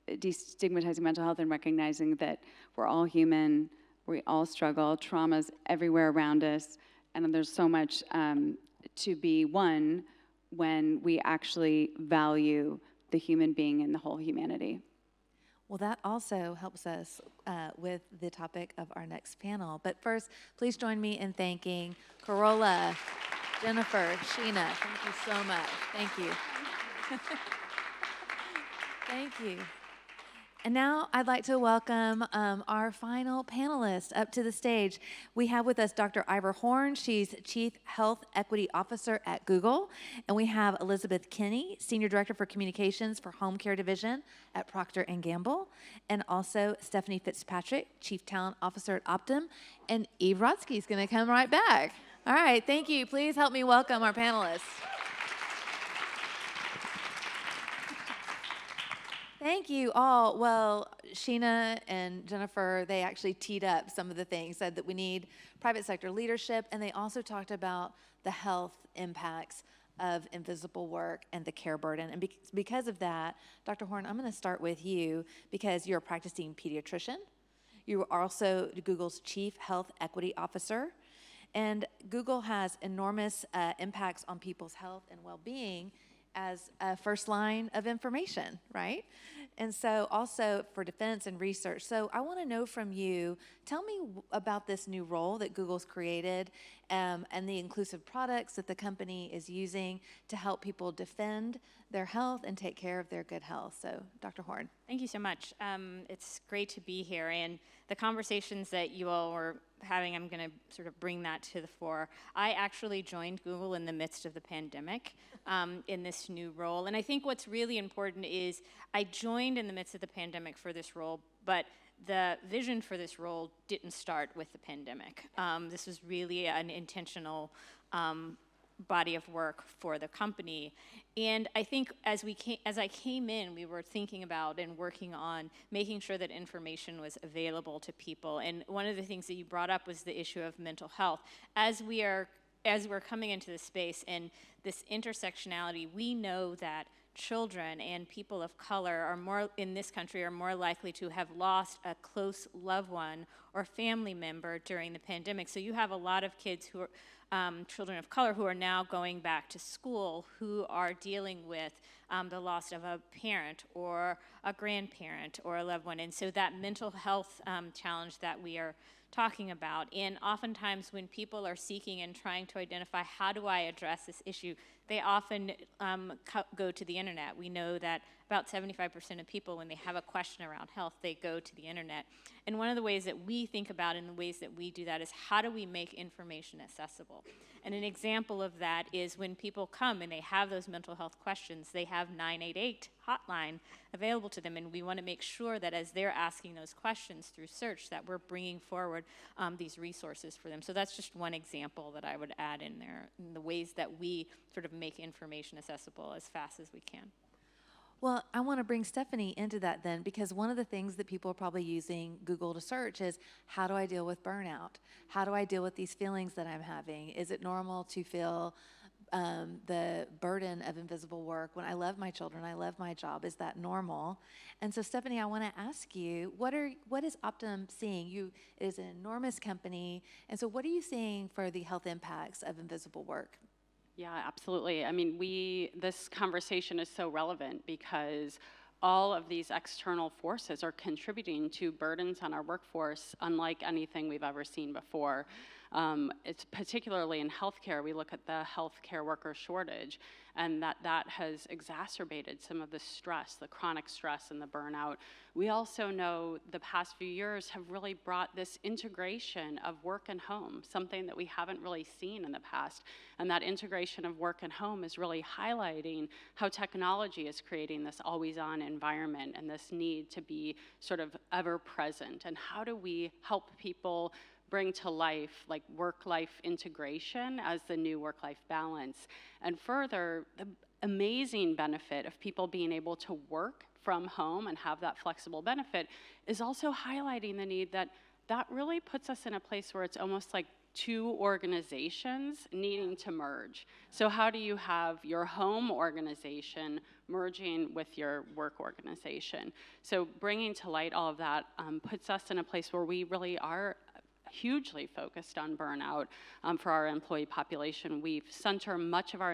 destigmatizing mental health and recognizing that we're all human, we all struggle, trauma's everywhere around us, and there's so much to be won when we actually value the human being and the whole humanity. Well, that also helps us with the topic of our next panel. But first, please join me in thanking Corolla, Jennifer, Sheena. Thank you so much. Thank you. Thank you. And now I'd like to welcome our final panelist up to the stage. We have with us Dr. Ivor Horn. She's Chief Health Equity Officer at Google. And we have Elizabeth Kinney, Senior Director for Communications for Home Care Division at Procter & Gamble. And also Stephanie Fitzpatrick, Chief Talent Officer at Optum. And Ivor Rodsky is going to come right back. All right, thank you. Please help me welcome our panelists. Thank you all. Well, Sheena and Jennifer, they actually teed up some of the things, said that we need private sector leadership, and they also talked about the health impacts of invisible work and the care burden. And because of that, Dr. Horn, I'm going to start with you because you're a practicing pediatrician. You are also Google's Chief Health Equity Officer. And Google has enormous impacts on people's health and well-being as a first line of information, right? And so also for defense and research. So I want to know from you, tell me about this new role that Google's created and the inclusive products that the company is using to help people defend their health and take care of their good health. So Dr. Horn. Thank you so much. It's great to be here. And the conversations that you all were having, I'm going to sort of bring that to the fore. I actually joined Google in the midst of the pandemic in this new role. And I think what's really important is I joined in the midst of the pandemic for this role, but the vision for this role didn't start with the pandemic. This was really an intentional body of work for the company. And I think as I came in, we were thinking about and working on making sure that information was available to people. And one of the things that you brought up was the issue of mental health. As we're coming into this space and this intersectionality, we know that children and people of color are more, in this country, are more likely to have lost a close loved one or family member during the pandemic. So you have a lot of kids who are children of color who are now going back to school, who are dealing with the loss of a parent or a grandparent or a loved one. And so that mental health challenge that we are talking about, and oftentimes when people are seeking and trying to identify how do I address this issue, they often go to the internet. We know that about 75% of people, when they have a question around health, they go to the internet. And one of the ways that we think about and the ways that we do that is how do we make information accessible? And an example of that is when people come and they have those mental health questions, they have 988 hotline available to them, and we want to make sure that as they're asking those questions through search that we're bringing forward these resources for them. So that's just one example that I would add in there, in the ways that we sort of make information accessible as fast as we can. Well, I want to bring Stephanie into that then, because one of the things that people are probably using Google to search is, how do I deal with burnout? How do I deal with these feelings that I'm having? Is it normal to feel the burden of invisible work when I love my children, I love my job? Is that normal? And so, Stephanie, I want to ask you, what is Optum seeing? It is an enormous company, and so what are you seeing for the health impacts of invisible work? Yeah, absolutely. I mean, this conversation is so relevant because all of these external forces are contributing to burdens on our workforce unlike anything we've ever seen before. It's particularly in healthcare. We look at the healthcare worker shortage, and that has exacerbated some of the stress, the chronic stress and the burnout. We also know the past few years have really brought this integration of work and home, something that we haven't really seen in the past. And that integration of work and home is really highlighting how technology is creating this always-on environment and this need to be sort of ever-present. And how do we help people bring to life like work-life integration as the new work-life balance? And further, the amazing benefit of people being able to work from home and have that flexible benefit is also highlighting the need that really puts us in a place where it's almost like two organizations needing to merge. So how do you have your home organization merging with your work organization? So bringing to light all of that puts us in a place where we really are hugely focused on burnout for our employee population. We center much of our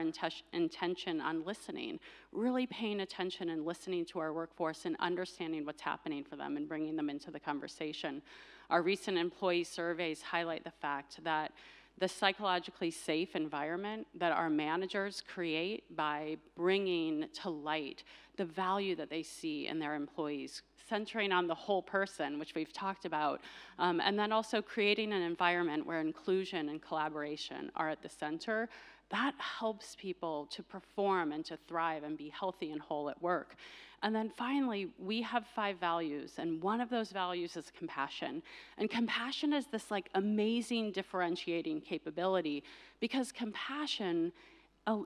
intention on listening, really paying attention and listening to our workforce and understanding what's happening for them and bringing them into the conversation. Our recent employee surveys highlight the fact that the psychologically safe environment that our managers create by bringing to light the value that they see in their employees, centering on the whole person, which we've talked about, and then also creating an environment where inclusion and collaboration are at the center, that helps people to perform and to thrive and be healthy and whole at work. And then finally, we have 5 values, and one of those values is compassion. And compassion is this like amazing differentiating capability, because compassion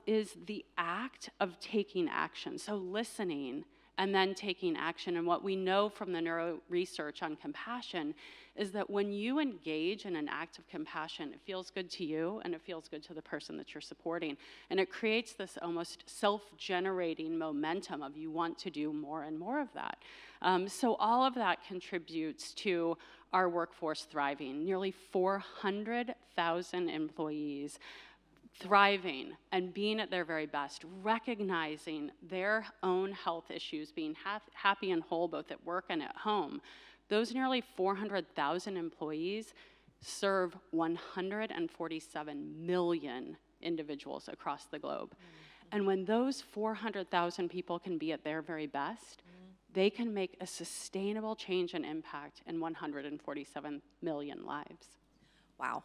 is the act of taking action. So listening and then taking action. And what we know from the neuro research on compassion is that when you engage in an act of compassion, it feels good to you and it feels good to the person that you're supporting. And it creates this almost self-generating momentum of you want to do more and more of that. So all of that contributes to our workforce thriving. Nearly 400,000 employees thriving and being at their very best, recognizing their own health issues, being happy and whole both at work and at home. Those nearly 400,000 employees serve 147 million individuals across the globe. And when those 400,000 people can be at their very best, they can make a sustainable change and impact in 147 million lives. Wow.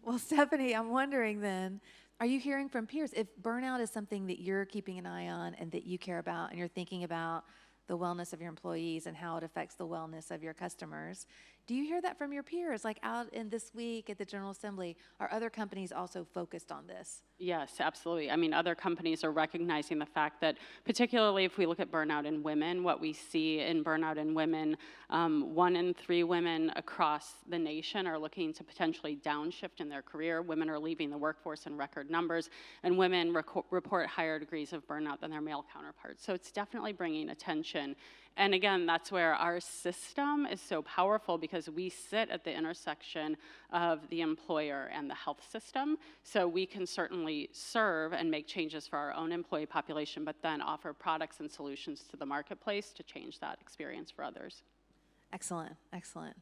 Well, Stephanie, I'm wondering then, are you hearing from peers? If burnout is something that you're keeping an eye on and that you care about, and you're thinking about the wellness of your employees and how it affects the wellness of your customers, Do you hear that from your peers? Like out in this week at the General Assembly, are other companies also focused on this? Yes, absolutely. I mean, other companies are recognizing the fact that, particularly if we look at burnout in women, what we see in burnout in women, 1 in 3 women across the nation are looking to potentially downshift in their career. Women are leaving the workforce in record numbers, and women report higher degrees of burnout than their male counterparts. So it's definitely bringing attention. And again, that's where our system is so powerful, because we sit at the intersection of the employer and the health system. So we can certainly serve and make changes for our own employee population, but then offer products and solutions to the marketplace to change that experience for others. Excellent, excellent.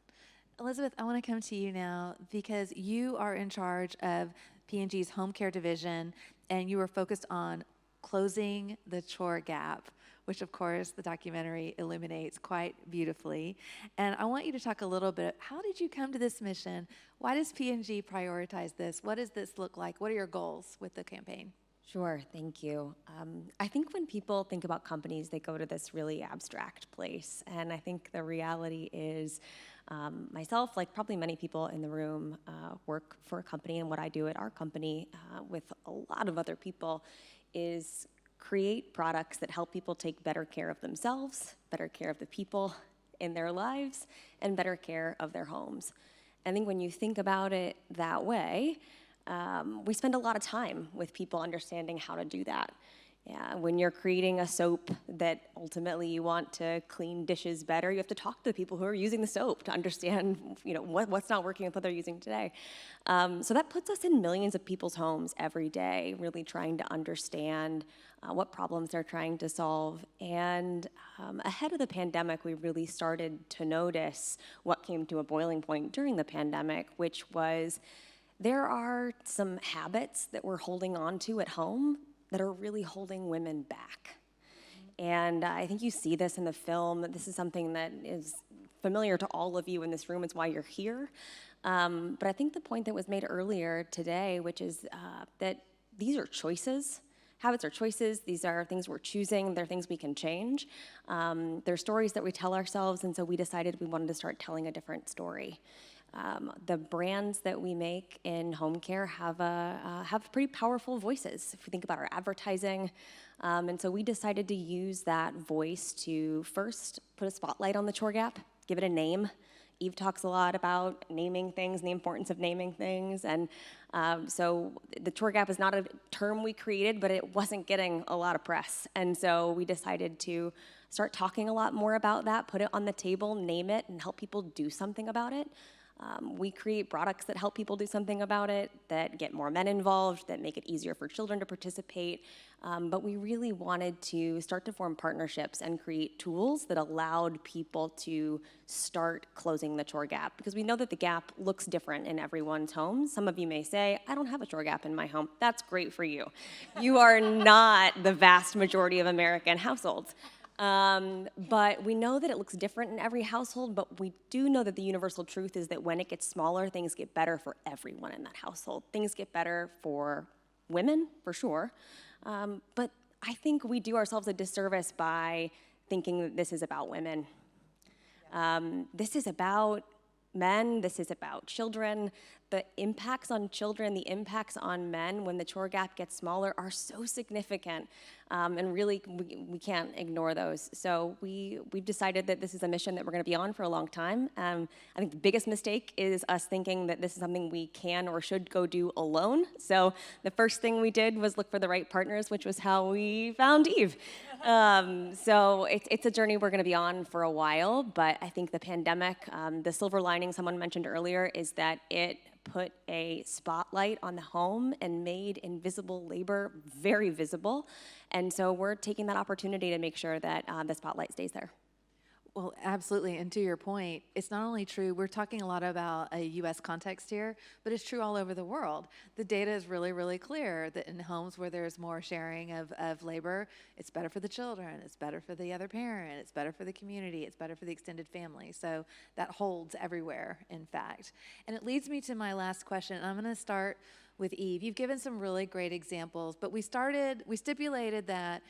Elizabeth, I want to come to you now because you are in charge of P&G's home care division, and you are focused on closing the chore gap, which of course the documentary illuminates quite beautifully. And I want you to talk a little bit, how did you come to this mission? Why does P&G prioritize this? What does this look like? What are your goals with the campaign? Sure, thank you. I think when people think about companies, they go to this really abstract place. And I think the reality is myself, like probably many people in the room, work for a company, and what I do at our company with a lot of other people is create products that help people take better care of themselves, better care of the people in their lives, and better care of their homes. I think when you think about it that way, we spend a lot of time with people understanding how to do that. Yeah, when you're creating a soap that ultimately you want to clean dishes better, you have to talk to the people who are using the soap to understand, what's not working with what they're using today. So that puts us in millions of people's homes every day, really trying to understand what problems they're trying to solve. And ahead of the pandemic, we really started to notice what came to a boiling point during the pandemic, which was there are some habits that we're holding on to at home that are really holding women back. And I think you see this in the film. This is something that is familiar to all of you in this room. It's why you're here. But I think the point that was made earlier today, which is that these are choices. Habits are choices. These are things we're choosing. They're things we can change. They're stories that we tell ourselves, and so we decided we wanted to start telling a different story. The brands that we make in home care have pretty powerful voices. If we think about our advertising, and so we decided to use that voice to first put a spotlight on the chore gap, give it a name. Eve talks a lot about naming things and the importance of naming things, and so the chore gap is not a term we created, but it wasn't getting a lot of press, and so we decided to start talking a lot more about that, put it on the table, name it, and help people do something about it. We create products that help people do something about it, that get more men involved, that make it easier for children to participate. But we really wanted to start to form partnerships and create tools that allowed people to start closing the chore gap. Because we know that the gap looks different in everyone's home. Some of you may say, I don't have a chore gap in my home. That's great for you. You are not the vast majority of American households. But we know that it looks different in every household, but we do know that the universal truth is that when it gets smaller, things get better for everyone in that household. Things get better for women, for sure. But I think we do ourselves a disservice by thinking that this is about women. This is about men, this is about children. The impacts on children, the impacts on men when the chore gap gets smaller are so significant, and really we can't ignore those. So we've decided that this is a mission that we're going to be on for a long time. I think the biggest mistake is us thinking that this is something we can or should go do alone. So the first thing we did was look for the right partners, which was how we found Eve. So it's a journey we're going to be on for a while, but I think the pandemic, the silver lining someone mentioned earlier is that it put a spotlight on the home and made invisible labor very visible. And so we're taking that opportunity to make sure that the spotlight stays there. Well, absolutely. And to your point, it's not only true, we're talking a lot about a U.S. context here, but it's true all over the world. The data is really, really clear that in homes where there's more sharing of labor, it's better for the children, it's better for the other parent, it's better for the community, it's better for the extended family. So that holds everywhere, in fact. And it leads me to my last question. I'm going to start with Eve. You've given some really great examples, but we stipulated that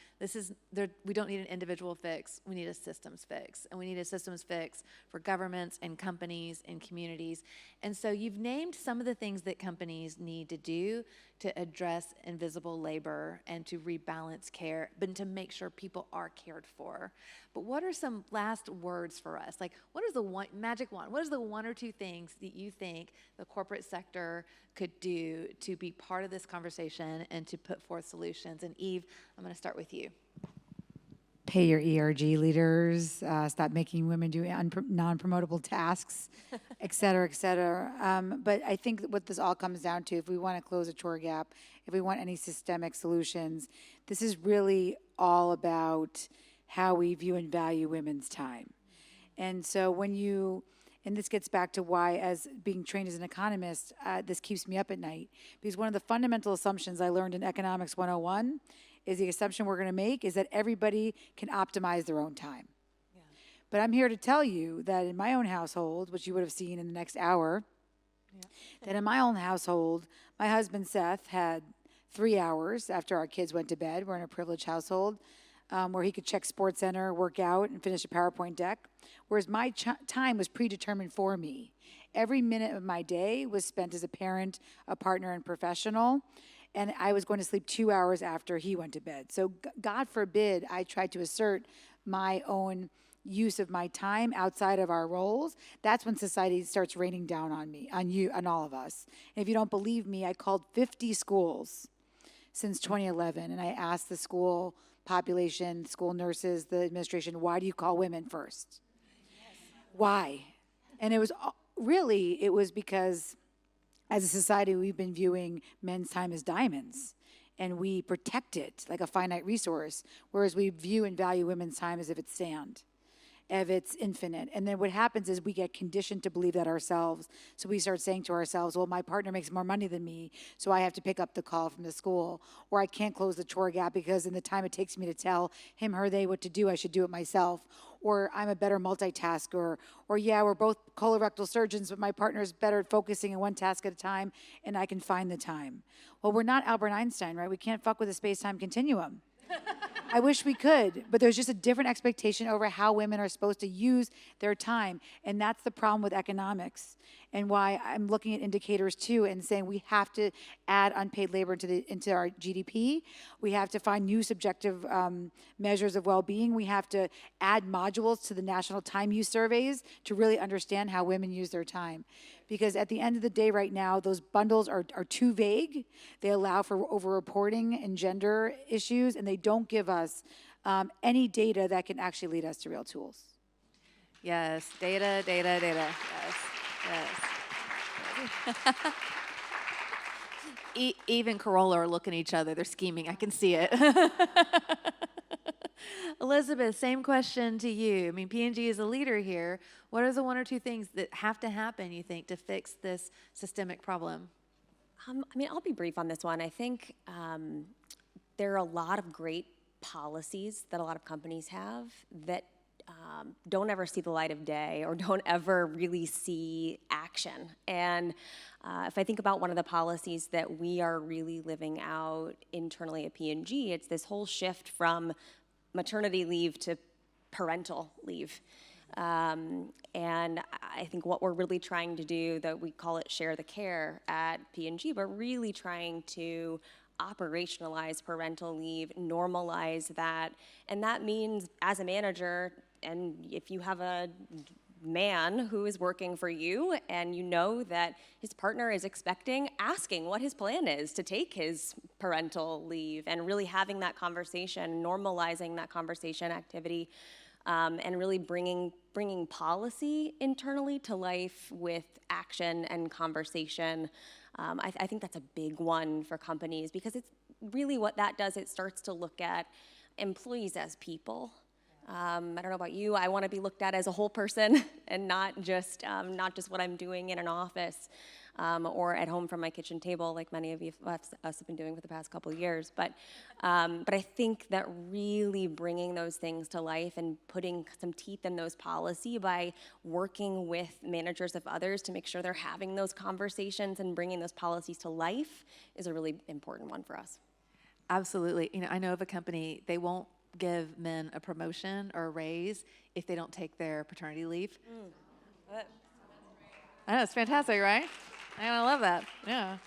we don't need an individual fix, we need a systems fix. And we need a systems fix for governments and companies and communities. And so you've named some of the things that companies need to do to address invisible labor and to rebalance care, but to make sure people are cared for. But what are some last words for us? Like, what is the magic wand? What is the one or two things that you think the corporate sector could do to be part of this conversation and to put forth solutions? And Eve, I'm going to start with you. Pay your ERG leaders, stop making women do non-promotable tasks, et cetera, et cetera. But I think what this all comes down to, if we want to close a chore gap, if we want any systemic solutions, this is really all about how we view and value women's time. And so and this gets back to why, as being trained as an economist, this keeps me up at night. Because one of the fundamental assumptions I learned in Economics 101 is the assumption we're going to make is that everybody can optimize their own time. Yeah. But I'm here to tell you that in my own household, which you would have seen in the next hour, that in my own household, my husband Seth had 3 hours after our kids went to bed. We're in a privileged household. Where he could check SportsCenter, work out, and finish a PowerPoint deck, whereas my time was predetermined for me. Every minute of my day was spent as a parent, a partner, and professional, and I was going to sleep 2 hours after he went to bed. So God forbid I tried to assert my own use of my time outside of our roles. That's when society starts raining down on me, on you, on all of us. And if you don't believe me, I called 50 schools since 2011, and I asked the school population, school nurses, the administration, why do you call women first? Why? And it was because as a society, we've been viewing men's time as diamonds, and we protect it like a finite resource, whereas we view and value women's time as if it's sand, if it's infinite. And then what happens is we get conditioned to believe that ourselves. So we start saying to ourselves, well, my partner makes more money than me, so I have to pick up the call from the school. Or I can't close the chore gap because in the time it takes me to tell him, her, they what to do, I should do it myself. Or I'm a better multitasker. Or yeah, we're both colorectal surgeons, but my partner's better at focusing on one task at a time, and I can find the time. Well, we're not Albert Einstein, right? We can't fuck with a space-time continuum. I wish we could, but there's just a different expectation over how women are supposed to use their time. And that's the problem with economics, and why I'm looking at indicators too and saying we have to add unpaid labor into our GDP. We have to find new subjective measures of well-being. We have to add modules to the national time use surveys to really understand how women use their time. Because at the end of the day right now, those bundles are too vague. They allow for over-reporting and gender issues, and they don't give us any data that can actually lead us to real tools. Yes, data. Yes. Eve and Corolla are looking at each other. They're scheming. I can see it. Elizabeth, same question to you. I mean, P&G is a leader here. What are the one or two things that have to happen, you think, to fix this systemic problem? I'll be brief on this one. I think there are a lot of great policies that a lot of companies have that don't ever see the light of day or don't ever really see action. And if I think about one of the policies that we are really living out internally at P&G, it's this whole shift from maternity leave to parental leave. And I think what we're really trying to do, that we call it share the care at P&G, but really trying to operationalize parental leave, normalize that. And that means as a manager, and if you have a man who is working for you and you know that his partner is asking what his plan is to take his parental leave, and really having that conversation, normalizing that conversation activity, and really bringing policy internally to life with action and conversation. I think that's a big one for companies, because it's really what that does. It starts to look at employees as people. I don't know about you, I want to be looked at as a whole person and not just what I'm doing in an office or at home from my kitchen table, like many of us have been doing for the past couple of years. But I think that really bringing those things to life and putting some teeth in those policy by working with managers of others to make sure they're having those conversations and bringing those policies to life is a really important one for us. Absolutely. I know of a company, they won't give men a promotion or a raise if they don't take their paternity leave. I know, it's fantastic, right? I love that. Yeah.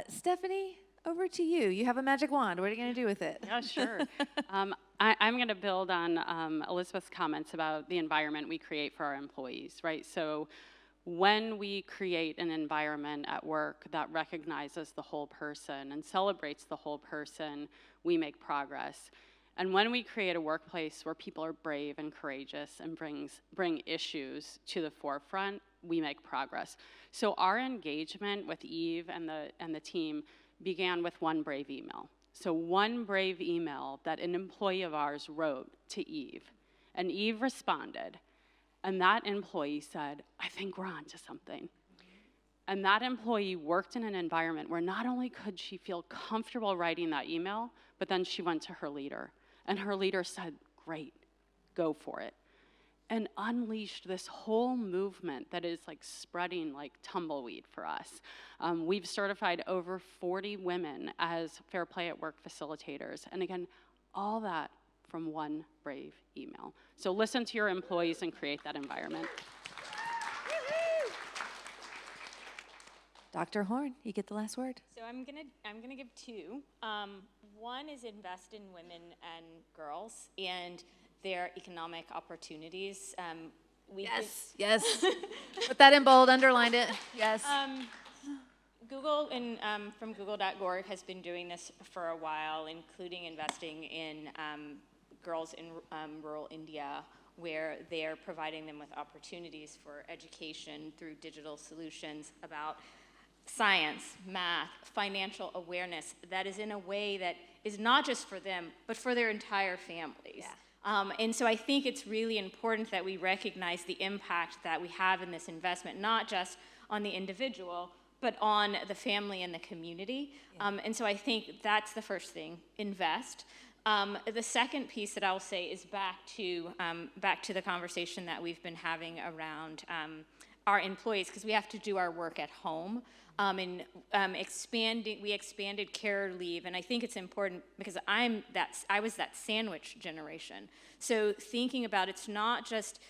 Stephanie, over to you. You have a magic wand. What are you going to do with it? Yeah, sure. I'm going to build on Elizabeth's comments about the environment we create for our employees, right? So when we create an environment at work that recognizes the whole person and celebrates the whole person, we make progress. And when we create a workplace where people are brave and courageous and bring issues to the forefront, we make progress. So our engagement with Eve and the team began with one brave email. So one brave email that an employee of ours wrote to Eve, and Eve responded, and that employee said, I think we're onto something. And that employee worked in an environment where not only could she feel comfortable writing that email, but then she went to her leader. And her leader said, great, go for it. And unleashed this whole movement that is like spreading like tumbleweed for us. We've certified over 40 women as Fair Play at Work facilitators. And again, all that from one brave email. So listen to your employees and create that environment. Dr. Horn, you get the last word. So I'm gonna give two. One is invest in women and girls and their economic opportunities. Yes. Put that in bold, underlined it. Yes. Google from Google.org has been doing this for a while, including investing in girls in rural India, where they're providing them with opportunities for education through digital solutions about science, math, financial awareness that is in a way that is not just for them, but for their entire families. Yeah. And so I think it's really important that we recognize the impact that we have in this investment, not just on the individual, but on the family and the community. Yeah. And so I think that's the first thing, invest. The second piece that I'll say is back to the conversation that we've been having around our employees, because we have to do our work at home. We expanded care leave, and I think it's important because I was that sandwich generation. So thinking about it's not just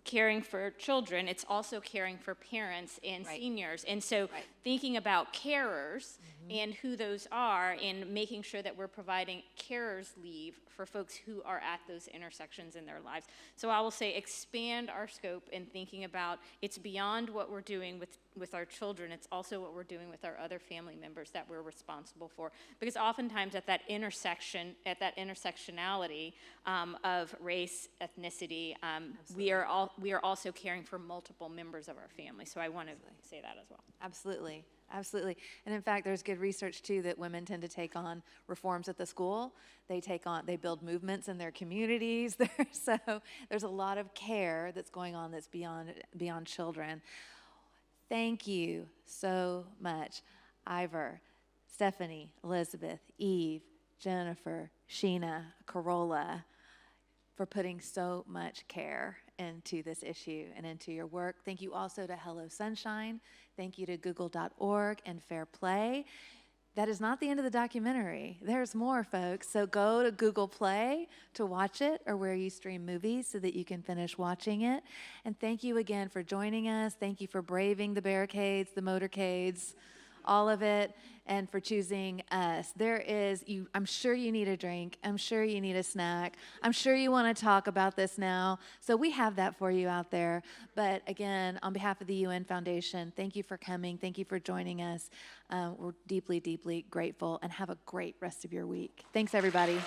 caring for children, it's also caring for parents and seniors. And so thinking about carers and who those are and making sure that we're providing carers leave for folks who are at those intersections in their lives. So I will say expand our scope in thinking about it's beyond what we're doing with our children, it's also what we're doing with our other family members that we're responsible for. Because oftentimes at that intersectionality of race, ethnicity, we are also caring for multiple members of our family. So I want to say that as well. Absolutely. Absolutely. And in fact, there's good research too that women tend to take on reforms at the school. They build movements in their communities. So there's a lot of care that's going on that's beyond children. Thank you so much, Ivor, Stephanie, Elizabeth, Eve, Jennifer, Sheena, Carola, for putting so much care into this issue and into your work. Thank you also to Hello Sunshine. Thank you to Google.org and Fair Play. That is not the end of the documentary. There's more, folks. So go to Google Play to watch it, or where you stream movies so that you can finish watching it. And thank you again for joining us. Thank you for braving the barricades, the motorcades, all of it, and for choosing us. I'm sure you need a drink. I'm sure you need a snack. I'm sure you want to talk about this now. So we have that for you out there. But again, on behalf of the UN Foundation, thank you for coming. Thank you for joining us. We're deeply, deeply grateful, and have a great rest of your week. Thanks, everybody.